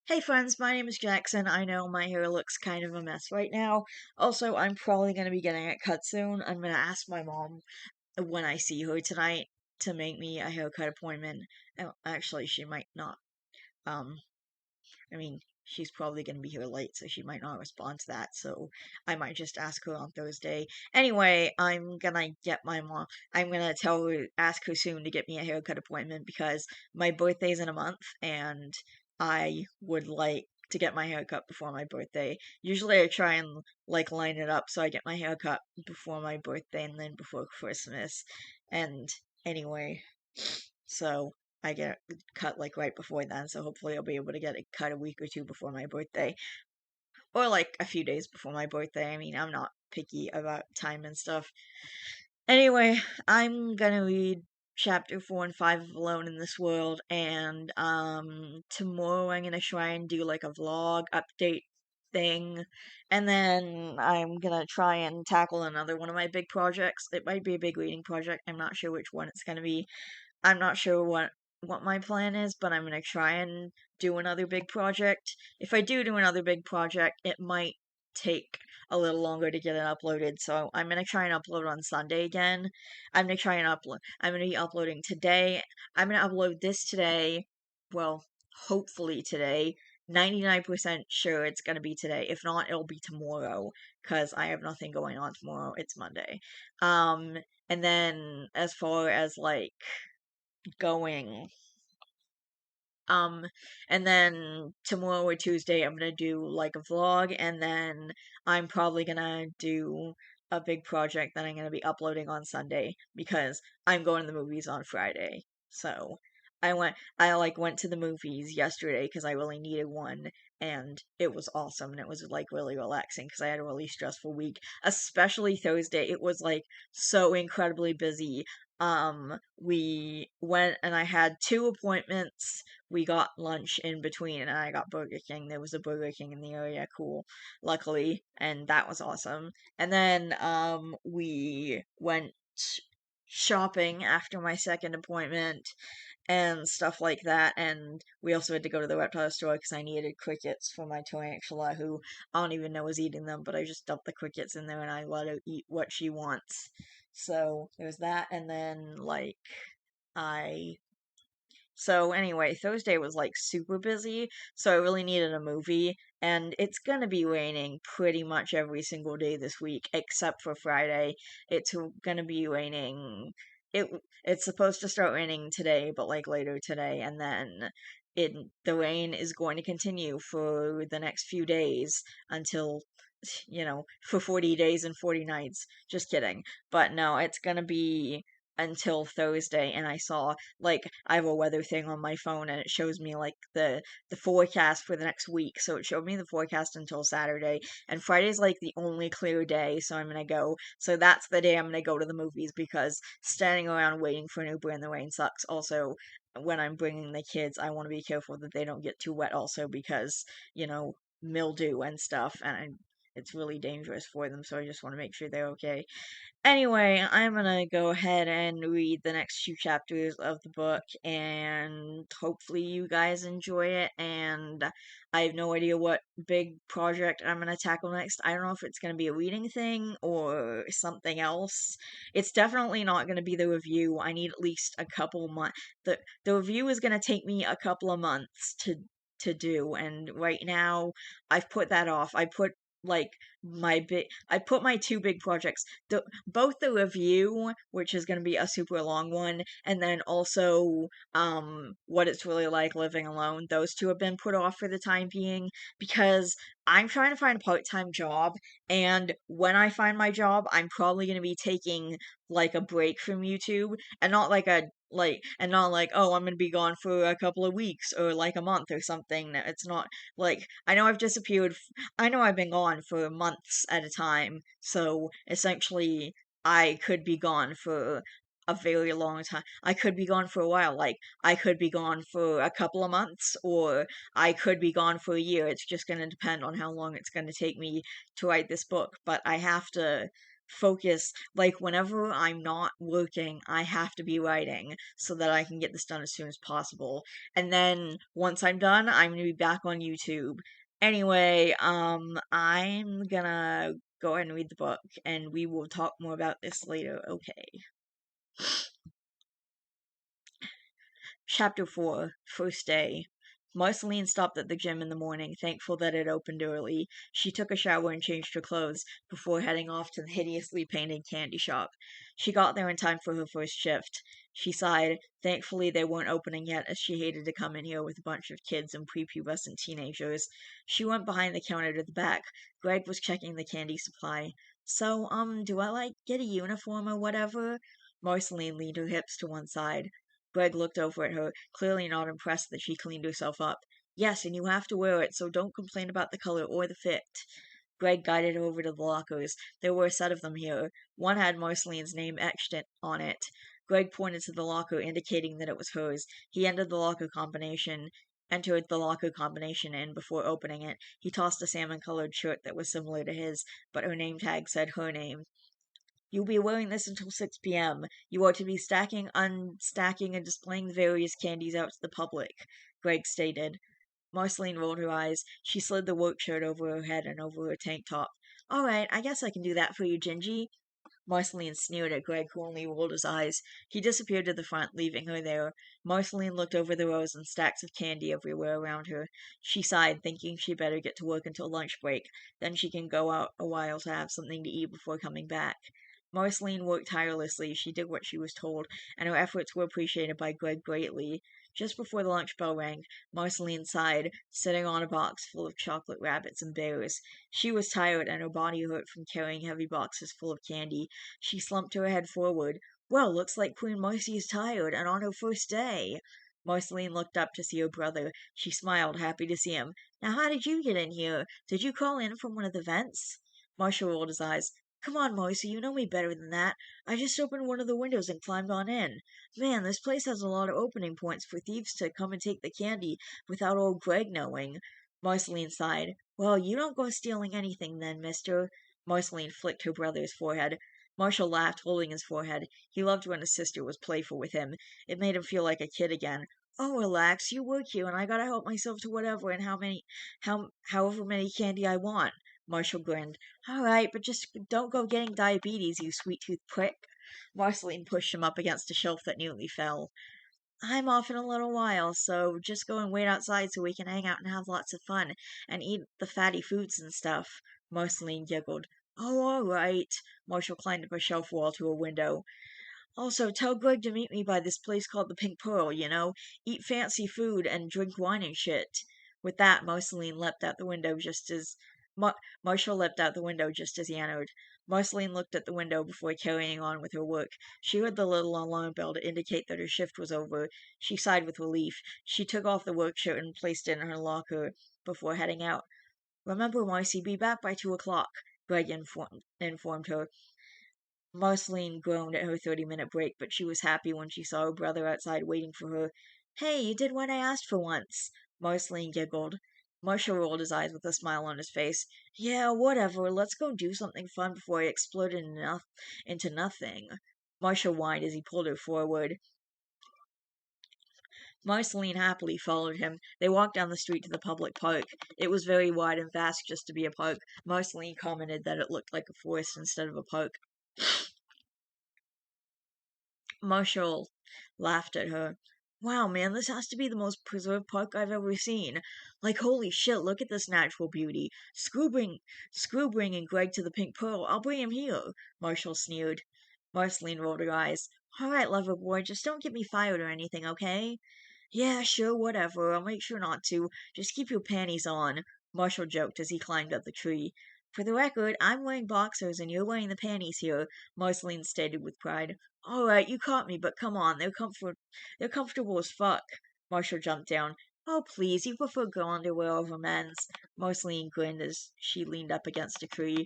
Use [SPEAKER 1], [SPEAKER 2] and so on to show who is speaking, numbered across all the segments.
[SPEAKER 1] Hey friends, my name is Jackson. I know my hair looks kind of a mess right now. Also, I'm probably going to be getting it cut soon. I'm going to ask my mom when I see her tonight to make me a haircut appointment. Oh, actually, she might not. Um, she's probably going to be here late, so she might not respond to that. So I might just ask her on Thursday. Anyway, I'm gonna tell her, ask her soon to get me a haircut appointment because my birthday's in a month and I would like to get my hair cut before my birthday. Usually I try and line it up so I get my hair cut before my birthday and then before Christmas. And anyway, so I get cut right before then, so hopefully I'll be able to get it cut a week or two before my birthday, or a few days before my birthday. I'm not picky about time and stuff. Anyway, I'm gonna read chapter 4 and 5 of Alone in This World, and tomorrow I'm gonna try and do a vlog update thing, and then I'm gonna try and tackle another one of my big projects. It might be a big reading project. I'm not sure which one it's gonna be. I'm not sure what my plan is, but I'm gonna try and do another big project. If I do another big project, it might take a little longer to get it uploaded, so I'm gonna try and upload on Sunday again. I'm gonna be uploading today. I'm gonna upload this today. Well, hopefully today. 99% sure it's gonna be today. If not, it'll be tomorrow, because I have nothing going on tomorrow. It's Monday. Um, and then as far as going. Um, and then tomorrow or Tuesday, I'm gonna do a vlog, and then I'm probably gonna do a big project that I'm gonna be uploading on Sunday because I'm going to the movies on Friday. So I went to the movies yesterday because I really needed one, and it was awesome, and it was really relaxing because I had a really stressful week, especially Thursday. It was so incredibly busy. We went and I had two appointments. We got lunch in between, and I got Burger King. There was a Burger King in the area, cool, luckily, and that was awesome. And then we went shopping after my second appointment and stuff like that. And we also had to go to the reptile store because I needed crickets for my tarantula, who I don't even know was eating them, but I just dumped the crickets in there and I let her eat what she wants. So there's that, and then I so anyway, Thursday was super busy, so I really needed a movie, and it's gonna be raining pretty much every single day this week, except for Friday. It's gonna be raining. It it's supposed to start raining today, but later today, and then it the rain is going to continue for the next few days until for 40 days and 40 nights. Just kidding. But no, it's gonna be until Thursday, and I saw I have a weather thing on my phone and it shows me the forecast for the next week. So it showed me the forecast until Saturday, and Friday's the only clear day, so I'm gonna go. So that's the day I'm gonna go to the movies because standing around waiting for an Uber in the rain sucks. Also, when I'm bringing the kids, I want to be careful that they don't get too wet also because, mildew and stuff, and it's really dangerous for them, so I just want to make sure they're okay. Anyway, I'm gonna go ahead and read the next few chapters of the book, and hopefully you guys enjoy it. And I have no idea what big project I'm gonna tackle next. I don't know if it's gonna be a reading thing or something else. It's definitely not gonna be the review. I need at least a couple months. The review is gonna take me a couple of months to do, and right now I've put that off. Like I put my two big projects, both the review, which is going to be a super long one, and then also what it's really like living alone. Those two have been put off for the time being because I'm trying to find a part-time job, and when I find my job, I'm probably going to be taking a break from YouTube, and not oh, I'm going to be gone for a couple of weeks or a month or something. It's not I know I've disappeared. I know I've been gone for months at a time, so essentially I could be gone for a very long time. I could be gone for a while. I could be gone for a couple of months, or I could be gone for a year. It's just going to depend on how long it's going to take me to write this book. But I have to. focus. Like, whenever I'm not working, I have to be writing so that I can get this done as soon as possible. And then once I'm done, I'm gonna be back on YouTube. Anyway, I'm gonna go ahead and read the book, and we will talk more about this later. Okay. Chapter 4 First Day. Marceline stopped at the gym in the morning, thankful that it opened early. She took a shower and changed her clothes before heading off to the hideously painted candy shop. She got there in time for her first shift. She sighed. Thankfully, they weren't opening yet, as she hated to come in here with a bunch of kids and prepubescent teenagers. She went behind the counter to the back. Greg was checking the candy supply. So, do I, get a uniform or whatever? Marceline leaned her hips to one side. Greg looked over at her, clearly not impressed that she cleaned herself up. Yes, and you have to wear it, so don't complain about the color or the fit. Greg guided her over to the lockers. There were a set of them here. One had Marceline's name etched on it. Greg pointed to the locker, indicating that it was hers. He entered the locker combination in before opening it. He tossed a salmon-colored shirt that was similar to his, but her name tag said her name. You'll be wearing this until 6 p.m. You are to be stacking, unstacking, and displaying the various candies out to the public, Greg stated. Marceline rolled her eyes. She slid the work shirt over her head and over her tank top. All right, I guess I can do that for you, Gingy. Marceline sneered at Greg, who only rolled his eyes. He disappeared to the front, leaving her there. Marceline looked over the rows and stacks of candy everywhere around her. She sighed, thinking she'd better get to work until lunch break. Then she can go out a while to have something to eat before coming back. Marceline worked tirelessly. She did what she was told, and her efforts were appreciated by Greg greatly. Just before the lunch bell rang, Marceline sighed, sitting on a box full of chocolate rabbits and bears. She was tired, and her body hurt from carrying heavy boxes full of candy. She slumped her head forward. Well, looks like Queen Marcy is tired, and on her first day. Marceline looked up to see her brother. She smiled, happy to see him. Now, how did you get in here? Did you crawl in from one of the vents? Marshall rolled his eyes. Come on, Marcy, you know me better than that. I just opened one of the windows and climbed on in. Man, this place has a lot of opening points for thieves to come and take the candy without old Greg knowing. Marceline sighed. Well, you don't go stealing anything then, mister. Marceline flicked her brother's forehead. Marshall laughed, holding his forehead. He loved when his sister was playful with him. It made him feel like a kid again. Oh, relax. You work here, and I gotta help myself to whatever and however many candy I want. Marshall grinned. All right, but just don't go getting diabetes, you sweet-toothed prick. Marceline pushed him up against a shelf that nearly fell. I'm off in a little while, so just go and wait outside so we can hang out and have lots of fun and eat the fatty foods and stuff. Marceline giggled. Oh, all right. Marshall climbed up a shelf wall to a window. Also, tell Greg to meet me by this place called the Pink Pearl, Eat fancy food and drink wine and shit. With that, Marceline leapt out the window just as Marshall leapt out the window just as he entered. Marceline looked at the window before carrying on with her work. She heard the little alarm bell to indicate that her shift was over. She sighed with relief. She took off the work shirt and placed it in her locker before heading out. Remember, Marcy, be back by 2 o'clock, Greg informed her. Marceline groaned at her 30-minute break, but she was happy when she saw her brother outside waiting for her. Hey, you did what I asked for once. Marceline giggled. Marshall rolled his eyes with a smile on his face. Yeah, whatever. Let's go do something fun before I explode into nothing. Marshall whined as he pulled her forward. Marceline happily followed him. They walked down the street to the public park. It was very wide and vast just to be a park. Marceline commented that it looked like a forest instead of a park. Marshall laughed at her. Wow, man, this has to be the most preserved park I've ever seen. Like, holy shit, look at this natural beauty. Screw bringing Greg to the Pink Pearl. I'll bring him here, Marshall sneered. Marceline rolled her eyes. All right, lover boy, just don't get me fired or anything, okay? Yeah, sure, whatever. I'll make sure not to. Just keep your panties on, Marshall joked as he climbed up the tree. For the record, I'm wearing boxers and you're wearing the panties here, Marceline stated with pride. All right, you caught me, but come on, they're comfortable as fuck. Marshall jumped down. Oh, please, you prefer girl underwear over men's. Marceline grinned as she leaned up against a tree.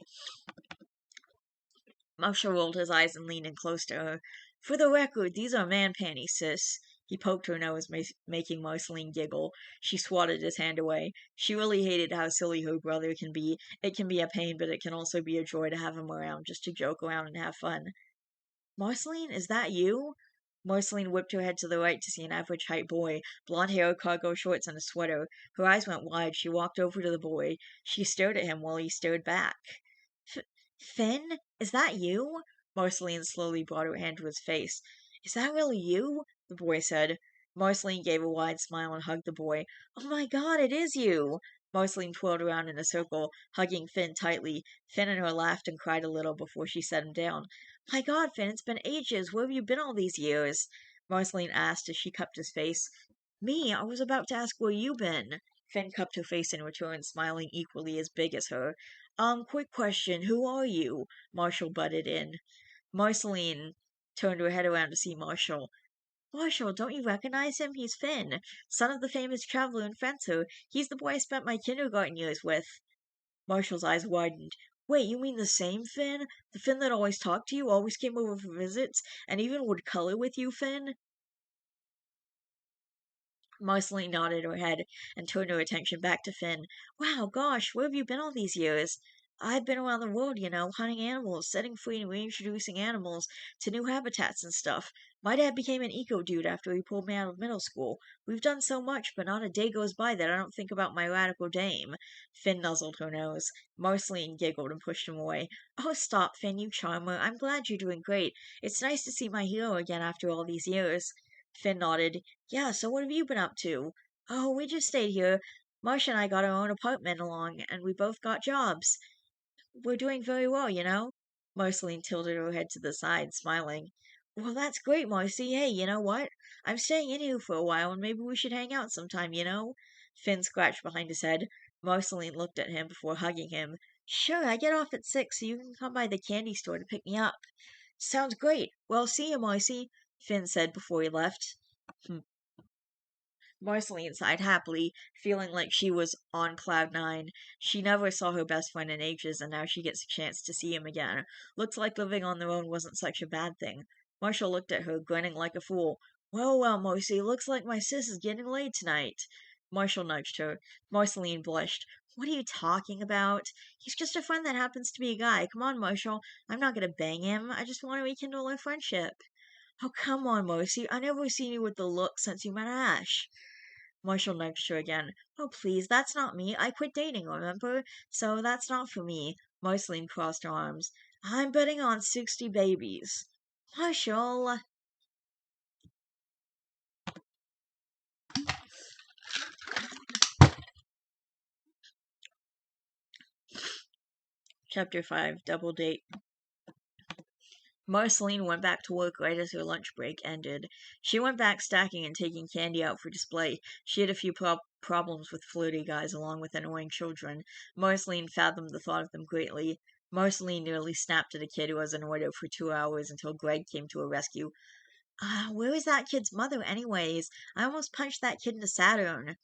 [SPEAKER 1] Marshall rolled his eyes and leaned in close to her. For the record, these are man panties, sis. He poked her nose, making Marceline giggle. She swatted his hand away. She really hated how silly her brother can be. It can be a pain, but it can also be a joy to have him around, just to joke around and have fun. Marceline, is that you? Marceline whipped her head to the right to see an average height boy, blonde hair, cargo shorts, and a sweater. Her eyes went wide. She walked over to the boy. She stared at him while he stared back. Finn, is that you? Marceline slowly brought her hand to his face. Is that really you? The boy said. Marceline gave a wide smile and hugged the boy. Oh my God, it is you! Marceline twirled around in a circle, hugging Finn tightly. Finn and her laughed and cried a little before she set him down. My God, Finn, it's been ages. Where have you been all these years? Marceline asked as she cupped his face. Me, I was about to ask where you been. Finn cupped her face in return, smiling equally as big as her. Quick question, who are you? Marshall butted in. Marceline turned her head around to see Marshall. Marshall, don't you recognize him? He's Finn, son of the famous traveler and fencer. He's the boy I spent my kindergarten years with. Marshall's eyes widened. Wait, you mean the same Finn? The Finn that always talked to you, always came over for visits, and even would color with you, Finn? Marceline nodded her head and turned her attention back to Finn. Wow, gosh, where have you been all these years? I've been around the world, hunting animals, setting free and reintroducing animals to new habitats and stuff. My dad became an eco dude after he pulled me out of middle school. We've done so much, but not a day goes by that I don't think about my radical dame. Finn nuzzled her nose. Marceline giggled and pushed him away. Oh, stop, Finn, you charmer. I'm glad you're doing great. It's nice to see my hero again after all these years. Finn nodded. Yeah, so what have you been up to? Oh, we just stayed here. Marsh and I got our own apartment along, and we both got jobs. We're doing very well, Marceline tilted her head to the side, smiling. Well, that's great, Marcy. Hey, you know what? I'm staying in here for a while, and maybe we should hang out sometime. Finn scratched behind his head. Marceline looked at him before hugging him. Sure, I get off at 6, so you can come by the candy store to pick me up. Sounds great. Well, see you, Marcy, Finn said before he left. Marceline sighed happily, feeling like she was on cloud nine. She never saw her best friend in ages, and now she gets a chance to see him again. Looks like living on their own wasn't such a bad thing. Marshall looked at her, grinning like a fool. Well, well, Marcy, looks like my sis is getting laid tonight. Marshall nudged her. Marceline blushed. What are you talking about? He's just a friend that happens to be a guy. Come on, Marshall. I'm not gonna bang him. I just want to rekindle our friendship. Oh, come on, Marcy. I never seen you with the look since you met Ash. Marshall nudged her again. Oh, please, that's not me. I quit dating, remember? So that's not for me. Marceline crossed her arms. I'm betting on 60 babies. Marshall! Chapter 5 Double Date. Marceline went back to work right as her lunch break ended. She went back stacking and taking candy out for display. She had a few problems with flirty guys along with annoying children. Marceline fathomed the thought of them greatly. Marceline nearly snapped at a kid who was annoyed her for 2 hours until Greg came to her rescue. Where is that kid's mother anyways? I almost punched that kid into Saturn.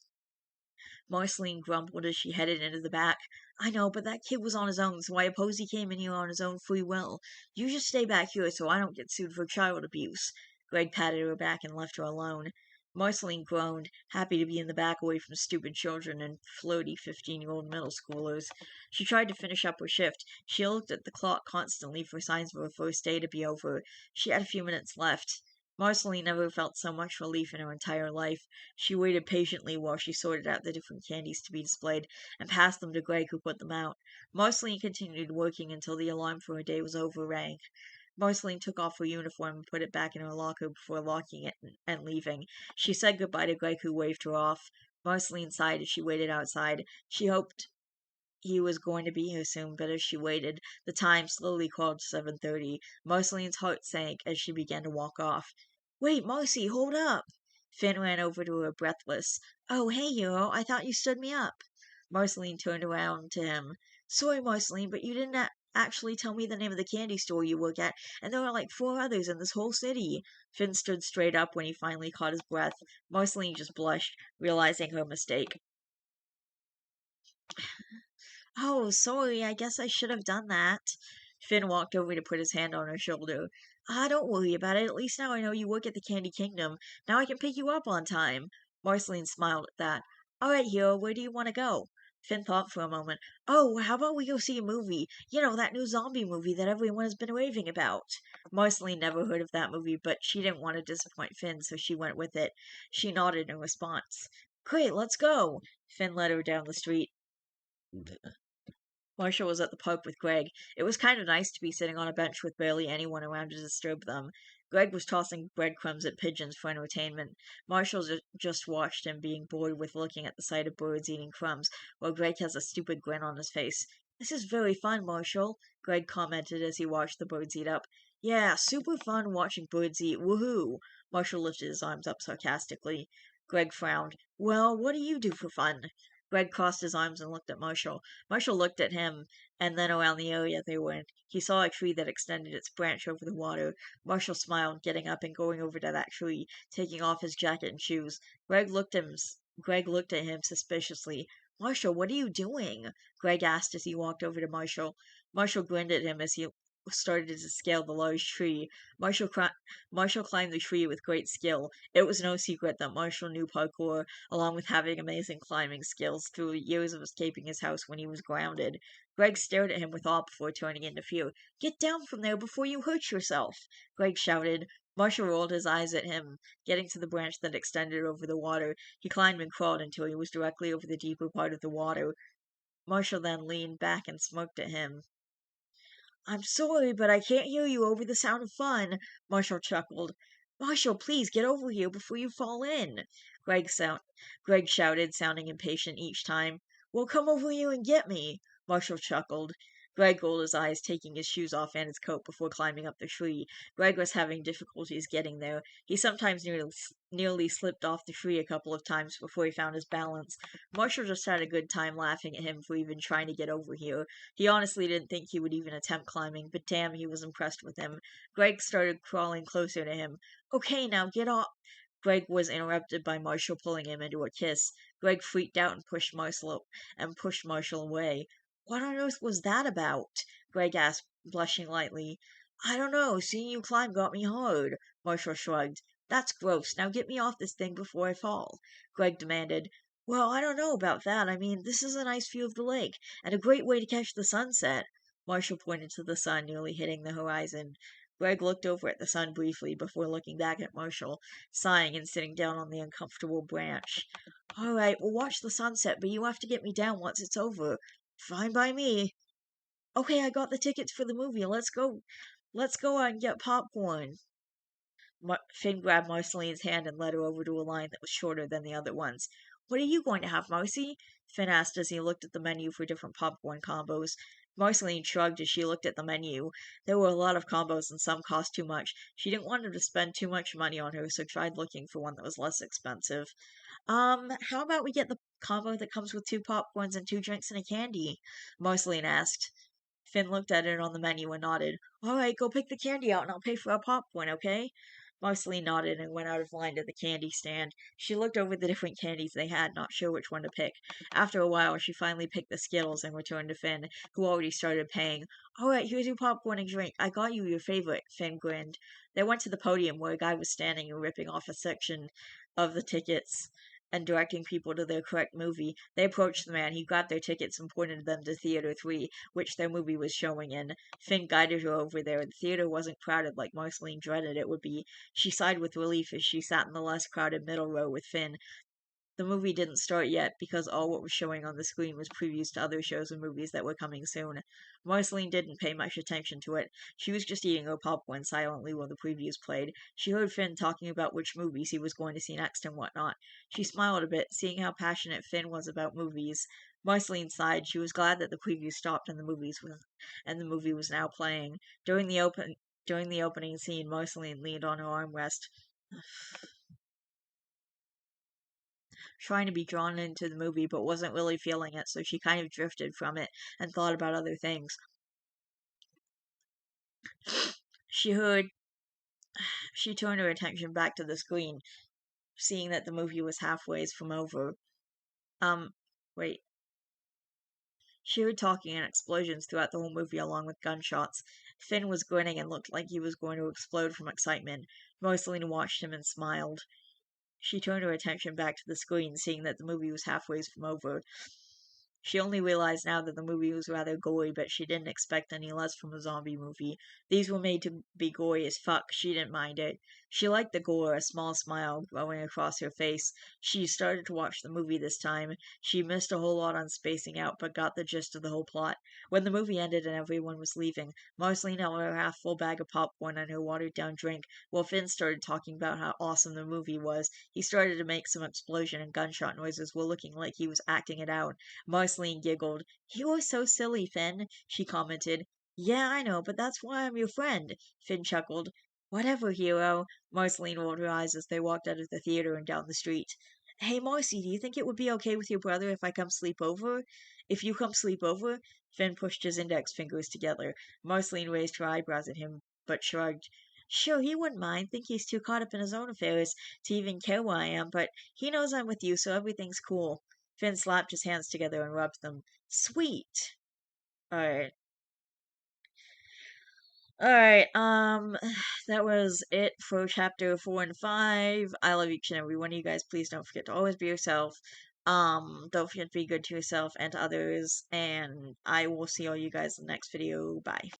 [SPEAKER 1] Marceline grumbled as she headed into the back. I know, but that kid was on his own, so I oppose he came in here on his own free will. You just stay back here so I don't get sued for child abuse. Greg patted her back and left her alone. Marceline groaned, happy to be in the back away from stupid children and flirty 15-year-old middle schoolers. She tried to finish up her shift. She looked at the clock constantly for signs of her first day to be over. She had a few minutes left. Marceline never felt so much relief in her entire life. She waited patiently while she sorted out the different candies to be displayed and passed them to Greg, who put them out. Marceline continued working until the alarm for her day was over rang. Marceline took off her uniform and put it back in her locker before locking it and leaving. She said goodbye to Greg, who waved her off. Marceline sighed as she waited outside. She hoped he was going to be here soon, but as she waited, the time slowly crawled to 7:30. Marceline's heart sank as she began to walk off. Wait, Marcy, hold up! Finn ran over to her, breathless. Oh, hey, hero, I thought you stood me up. Marceline turned around to him. Sorry, Marceline, but you didn't actually tell me the name of the candy store you work at, and there are like 4 others in this whole city. Finn stood straight up when he finally caught his breath. Marceline just blushed, realizing her mistake. Oh, sorry, I guess I should have done that. Finn walked over to put his hand on her shoulder. Ah, don't worry about it. At least now I know you work at the Candy Kingdom. Now I can pick you up on time. Marceline smiled at that. All right, hero, where do you want to go? Finn thought for a moment. Oh, how about we go see a movie? You know, that new zombie movie that everyone has been raving about. Marceline never heard of that movie, but she didn't want to disappoint Finn, so she went with it. She nodded in response. Great, let's go. Finn led her down the street. Marshall was at the park with Greg. It was kind of nice to be sitting on a bench with barely anyone around to disturb them. Greg was tossing breadcrumbs at pigeons for entertainment. Marshall just watched him, being bored with looking at the sight of birds eating crumbs, while Greg has a stupid grin on his face. This is very fun, Marshall, Greg commented as he watched the birds eat up. Yeah, super fun watching birds eat. Woohoo! Marshall lifted his arms up sarcastically. Greg frowned. Well, what do you do for fun? Greg crossed his arms and looked at Marshall. Marshall looked at him, and then around the area they were in. He saw a tree that extended its branch over the water. Marshall smiled, getting up and going over to that tree, taking off his jacket and shoes. Greg looked at him suspiciously. Marshall, what are you doing? Greg asked as he walked over to Marshall. Marshall grinned at him as he started to scale the large tree. Marshall climbed the tree with great skill. It was no secret that Marshall knew parkour, along with having amazing climbing skills through years of escaping his house when he was grounded. Greg stared at him with awe before turning into fear. Get down from there before you hurt yourself! Greg shouted. Marshall rolled his eyes at him, getting to the branch that extended over the water. He climbed and crawled until he was directly over the deeper part of the water. Marshall then leaned back and smirked at him. I'm sorry, but I can't hear you over the sound of fun, Marshall chuckled. Marshall, please get over here before you fall in. Greg shouted, sounding impatient each time. Well, come over here and get me, Marshall chuckled. Greg rolled his eyes, taking his shoes off and his coat before climbing up the tree. Greg was having difficulties getting there. He sometimes nearly slipped off the tree a couple of times before he found his balance. Marshall just had a good time laughing at him for even trying to get over here. He honestly didn't think he would even attempt climbing, but damn, he was impressed with him. Greg started crawling closer to him. Okay, now get off. Greg was interrupted by Marshall pulling him into a kiss. Greg freaked out and pushed Marshall away. What on earth was that about? Greg asked, blushing lightly. I don't know. Seeing you climb got me hard. Marshall shrugged. That's gross. Now get me off this thing before I fall. Greg demanded. Well, I don't know about that. I mean, this is a nice view of the lake, and a great way to catch the sunset. Marshall pointed to the sun nearly hitting the horizon. Greg looked over at the sun briefly before looking back at Marshall, sighing and sitting down on the uncomfortable branch. All right, we'll watch the sunset, but you have to get me down once it's over. Fine by me. Okay, I got the tickets for the movie. Let's go. Let's go out and get popcorn. Finn grabbed Marceline's hand and led her over to a line that was shorter than the other ones. What are you going to have, Marcy? Finn asked as he looked at the menu for different popcorn combos. Marceline shrugged as she looked at the menu. There were a lot of combos and some cost too much. She didn't want him to spend too much money on her, so tried looking for one that was less expensive. How about we get the combo that comes with two popcorns and two drinks and a candy? Marceline asked. Finn looked at it on the menu and nodded. All right, go pick the candy out and I'll pay for our popcorn, okay? Marceline nodded and went out of line to the candy stand. She looked over the different candies they had, not sure which one to pick. After a while, she finally picked the Skittles and returned to Finn, who already started paying. All right, here's your popcorn and drink. I got you your favorite, Finn grinned. They went to the podium where a guy was standing and ripping off a section of the tickets and directing people to their correct movie. They approached the man. He grabbed their tickets and pointed them to Theater 3, which their movie was showing in. Finn guided her over there. The theater wasn't crowded like Marceline dreaded it would be. She sighed with relief as she sat in the less crowded middle row with Finn. The movie didn't start yet because all what was showing on the screen was previews to other shows and movies that were coming soon. Marceline didn't pay much attention to it. She was just eating her popcorn silently while the previews played. She heard Finn talking about which movies he was going to see next and whatnot. She smiled a bit, seeing how passionate Finn was about movies. Marceline sighed. She was glad that the preview stopped and the movie was now playing. During the opening scene, Marceline leaned on her armrest, trying to be drawn into the movie but wasn't really feeling it, so she kind of drifted from it and thought about other things. She heard she turned her attention back to the screen, seeing that the movie was halfway from over. Um Wait. She heard talking and explosions throughout the whole movie along with gunshots. Finn was grinning and looked like he was going to explode from excitement. Marceline watched him and smiled. She turned her attention back to the screen, seeing that the movie was halfway from over. She only realized now that the movie was rather gory, but she didn't expect any less from a zombie movie. These were made to be gory as fuck. She didn't mind it. She liked the gore, a small smile growing across her face. She started to watch the movie this time. She missed a whole lot on spacing out, but got the gist of the whole plot. When the movie ended and everyone was leaving, Marceline held her half full bag of popcorn and her watered down drink, while Finn started talking about how awesome the movie was. He started to make some explosion and gunshot noises while looking like he was acting it out. Marceline giggled. "You are so silly, Finn," she commented. "Yeah, I know, but that's why I'm your friend," Finn chuckled. "Whatever, hero." Marceline rolled her eyes as they walked out of the theater and down the street. "Hey, Marcy, do you think it would be okay with your brother if I come sleep over?" "If you come sleep over?" Finn pushed his index fingers together. Marceline raised her eyebrows at him, but shrugged. "Sure, he wouldn't mind. Think he's too caught up in his own affairs to even care where I am, but he knows I'm with you, so everything's cool." Finn slapped his hands together and rubbed them. "Sweet." Alright. Alright, that was it for chapter 4 and 5. I love each and every one of you guys. Please don't forget to always be yourself. Don't forget to be good to yourself and to others, and I will see all you guys in the next video. Bye.